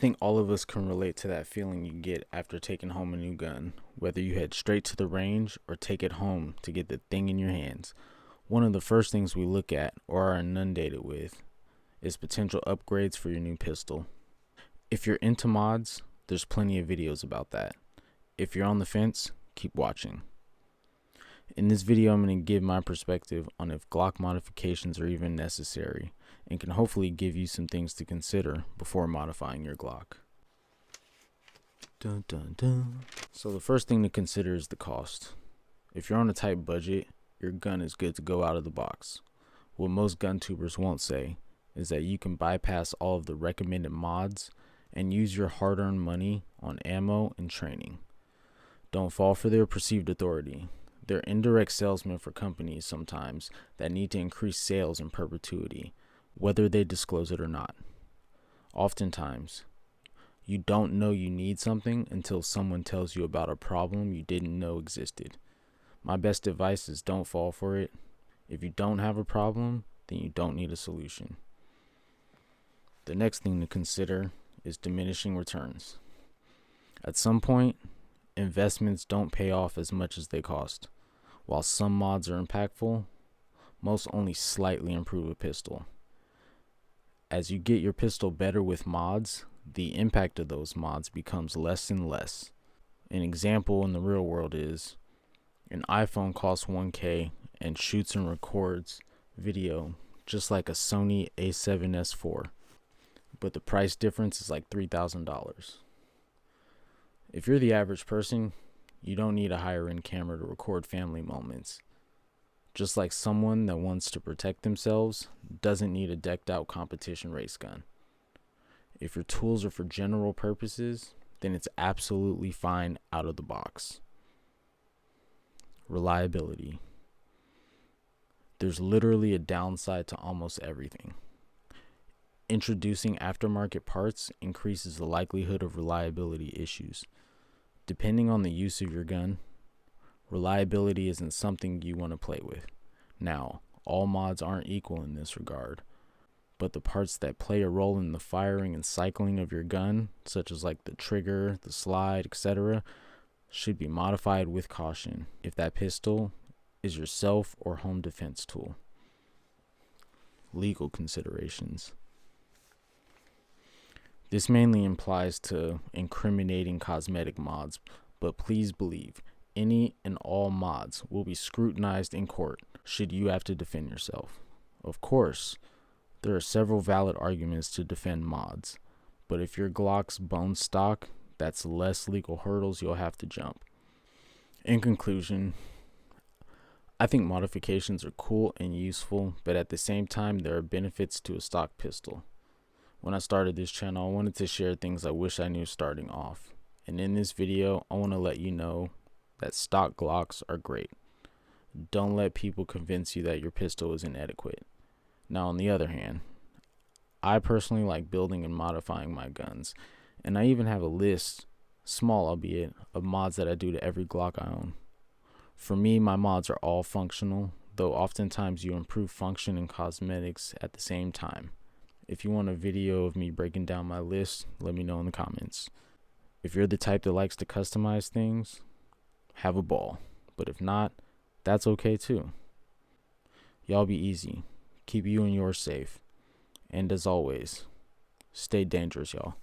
think all of us can relate to that feeling you get after taking home a new gun, whether you head straight to the range or take it home to get the thing in your hands. One of the first things we look at or are inundated with is potential upgrades for your new pistol. If you're into mods, there's plenty of videos about that. If you're on the fence, keep watching. In this video, I'm going to give my perspective on if Glock modifications are even necessary, and can hopefully give you some things to consider before modifying your Glock. Dun, dun, dun. So the first thing to consider is the cost. If you're on a tight budget, your gun is good to go out of the box. What most gun tubers won't say is that you can bypass all of the recommended mods and use your hard-earned money on ammo and training. Don't fall for their perceived authority. They're indirect salesmen for companies sometimes that need to increase sales in perpetuity, whether they disclose it or not. Oftentimes, you don't know you need something until someone tells you about a problem you didn't know existed. My best advice is don't fall for it. If you don't have a problem, then you don't need a solution. The next thing to consider is diminishing returns. At some point, investments don't pay off as much as they cost. While some mods are impactful, most only slightly improve a pistol. As you get your pistol better with mods, the impact of those mods becomes less and less. An example in the real world is an iPhone costs $1,000 and shoots and records video just like a Sony A7S IV, but the price difference is like $3,000. If you're the average person, you don't need a higher end camera to record family moments. Just like someone that wants to protect themselves doesn't need a decked out competition race gun. If your tools are for general purposes, then it's absolutely fine out of the box. Reliability. There's literally a downside to almost everything. Introducing aftermarket parts increases the likelihood of reliability issues. Depending on the use of your gun, reliability isn't something you want to play with. Now, all mods aren't equal in this regard, but the parts that play a role in the firing and cycling of your gun, such as like the trigger, the slide, etc., should be modified with caution if that pistol is your self or home defense tool. Legal considerations. This mainly implies to incriminating cosmetic mods, but please believe, any and all mods will be scrutinized in court should you have to defend yourself. Of course, there are several valid arguments to defend mods, but if your Glock's bone stock, that's less legal hurdles you'll have to jump. In conclusion, I think modifications are cool and useful, but at the same time, there are benefits to a stock pistol. When I started this channel, I wanted to share things I wish I knew starting off. And in this video, I want to let you know that stock Glocks are great. Don't let people convince you that your pistol is inadequate. Now, on the other hand, I personally like building and modifying my guns, and I even have a list, small albeit, of mods that I do to every Glock I own. For me, my mods are all functional, though oftentimes you improve function and cosmetics at the same time. If you want a video of me breaking down my list, let me know in the comments. If you're the type that likes to customize things, have a ball. But if not, that's okay too. Y'all be easy. Keep you and yours safe. And as always, stay dangerous, y'all.